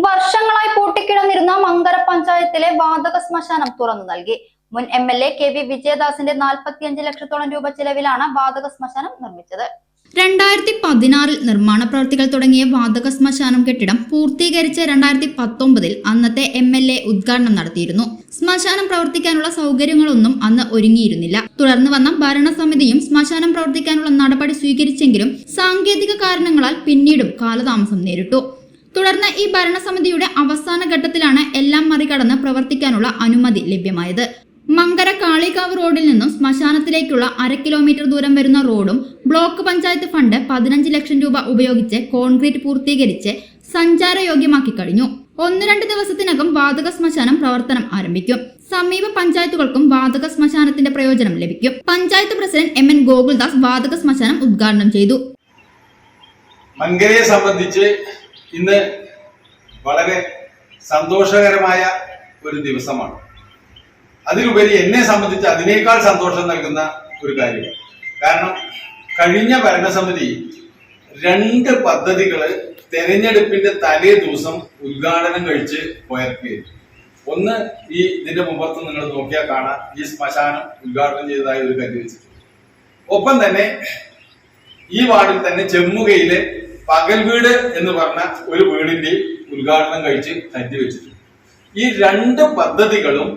വർഷങ്ങളായി പൂട്ടിക്കിടന്നിരുന്ന മങ്കര പഞ്ചായത്തിലെ വാതക ശ്മശാനം തുറന്നു നൽകി. മുൻ MLA KV വിജയദാസിന്റെ 45 ലക്ഷത്തോളം രൂപ ചെലവിലാണ് വാതക ശ്മശാനം നിർമ്മിച്ചത്. 2016 നിർമ്മാണ പ്രവൃത്തികൾ തുടങ്ങിയ വാതക ശ്മശാനം കെട്ടിടം പൂർത്തീകരിച്ച് 2019 അന്നത്തെ MLA ഉദ്ഘാടനം നടത്തിയിരുന്നു. ശ്മശാനം പ്രവർത്തിക്കാനുള്ള സൗകര്യങ്ങളൊന്നും അന്ന് ഒരുങ്ങിയിരുന്നില്ല. തുടർന്ന് വന്ന ഭരണസമിതിയും ശ്മശാനം പ്രവർത്തിക്കാനുള്ള നടപടി സ്വീകരിച്ചെങ്കിലും സാങ്കേതിക കാരണങ്ങളാൽ പിന്നീടും കാലതാമസം നേരിട്ടു. തുടർന്ന് ഈ ഭരണസമിതിയുടെ അവസാന ഘട്ടത്തിലാണ് എല്ലാം മറികടന്ന് പ്രവർത്തിക്കാനുള്ള അനുമതി ലഭ്യമായത്. മങ്കര കാളികാവ് റോഡിൽ നിന്നും ശ്മശാനത്തിലേക്കുള്ള 1/2 കിലോമീറ്റർ ദൂരം വരുന്ന റോഡും ബ്ലോക്ക് പഞ്ചായത്ത് ഫണ്ട് 15 ലക്ഷം രൂപ ഉപയോഗിച്ച് കോൺക്രീറ്റ് പൂർത്തീകരിച്ച് സഞ്ചാരയോഗ്യമാക്കി കഴിഞ്ഞു. 1-2 ദിവസത്തിനകം വാതക ശ്മശാനം പ്രവർത്തനം ആരംഭിക്കും. സമീപ പഞ്ചായത്തുകൾക്കും വാതക ശ്മശാനത്തിന്റെ പ്രയോജനം ലഭിക്കും. പഞ്ചായത്ത് പ്രസിഡന്റ് MN ഗോകുൽദാസ് വാതക ശ്മശാനം ഉദ്ഘാടനം ചെയ്തു. മങ്കരയെ സംബന്ധിച്ച് ഇന്ന് വളരെ സന്തോഷകരമായ ഒരു ദിവസമാണ്. അതിലുപരി എന്നെ സംബന്ധിച്ച് അതിനേക്കാൾ സന്തോഷം നൽകുന്ന ഒരു കാര്യമാണ്. കാരണം കഴിഞ്ഞ ഭരണസമിതി 2 പദ്ധതികൾ തെരഞ്ഞെടുപ്പിന്റെ തലേ ദിവസം ഉദ്ഘാടനം കഴിച്ച് പോയിരിക്കുകയായിരുന്നു. ഒന്ന്, ഇതിന്റെ മുമ്പത്ത് നിങ്ങൾ നോക്കിയാൽ കാണാം, ഈ ശ്മശാനം ഉദ്ഘാടനം ചെയ്തതായി ഒരു കരുതി വെച്ചിട്ടുണ്ട്. ഒപ്പം തന്നെ ഈ വാർഡിൽ തന്നെ ചെമ്മുകയിലെ പകൽ വീട് എന്ന് പറഞ്ഞ ഒരു വീടിന്റെ ഉദ്ഘാടനം കഴിച്ച് കരുതി വെച്ചിട്ടുണ്ട്. ഈ 2 പദ്ധതികളും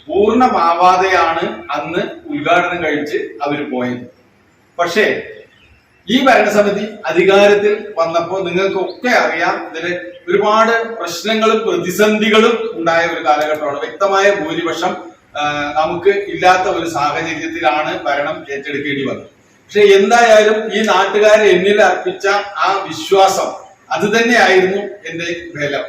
പൂർണ്ണമാവാതെയാണ് അന്ന് ഉദ്ഘാടനം കഴിച്ച് അവർ പോയത്. പക്ഷേ ഈ ഭരണസമിതി അധികാരത്തിൽ വന്നപ്പോൾ നിങ്ങൾക്കൊക്കെ അറിയാം, ഇതില് ഒരുപാട് പ്രശ്നങ്ങളും പ്രതിസന്ധികളും ഉണ്ടായ ഒരു കാലഘട്ടമാണ്. വ്യക്തമായ ഭൂരിപക്ഷം നമുക്ക് ഇല്ലാത്ത ഒരു സാഹചര്യത്തിലാണ് ഭരണം ഏറ്റെടുക്കേണ്ടി വന്നത്. പക്ഷെ എന്തായാലും ഈ നാട്ടുകാരെ എന്നിൽ അർപ്പിച്ച ആ വിശ്വാസം അത് തന്നെയായിരുന്നു എന്റെ ബലം.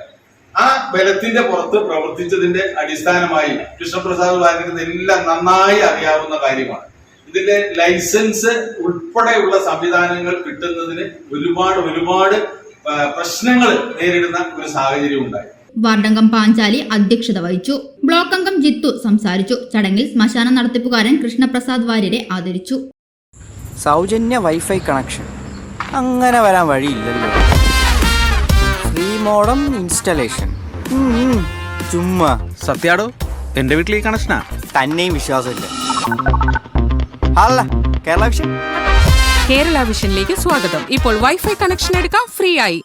ആ ബലത്തിന്റെ പുറത്ത് പ്രവർത്തിച്ചതിന്റെ അടിസ്ഥാനമായി കൃഷ്ണപ്രസാദ് വാര്യർക്ക് ഇതെല്ലാം നന്നായി അറിയാവുന്ന കാര്യമാണ്. ഇതിന്റെ ലൈസൻസ് ഉൾപ്പെടെയുള്ള സംവിധാനങ്ങൾ കിട്ടുന്നതിന് ഒരുപാട് പ്രശ്നങ്ങൾ നേരിടുന്ന ഒരു സാഹചര്യം ഉണ്ടായി. വാർഡംഗം പാഞ്ചാലി അധ്യക്ഷത വഹിച്ചു. ബ്ലോക്ക് അംഗം ജിത്തു സംസാരിച്ചു. ചടങ്ങിൽ ശ്മശാന നടത്തിപ്പുകാരൻ കൃഷ്ണപ്രസാദ് വാര്യരെ ആദരിച്ചു. സൗജന്യ വൈഫൈ കണക്ഷൻ അങ്ങനെ വരാൻ വഴിയില്ലല്ലോ. ഫ്രീ മോഡം ഇൻസ്റ്റലേഷൻ ചുമ്മാ. സത്യാടോ, എന്റെ വീട്ടിൽ ഈ കണക്ഷനാ. തന്നെയും വിശ്വാസമില്ല. അല്ല, കേരള വിഷൻ. കേരള വിഷനിലേക്ക് സ്വാഗതം. ഇപ്പോൾ വൈഫൈ കണക്ഷൻ എടുക്കാം ഫ്രീ ആയി.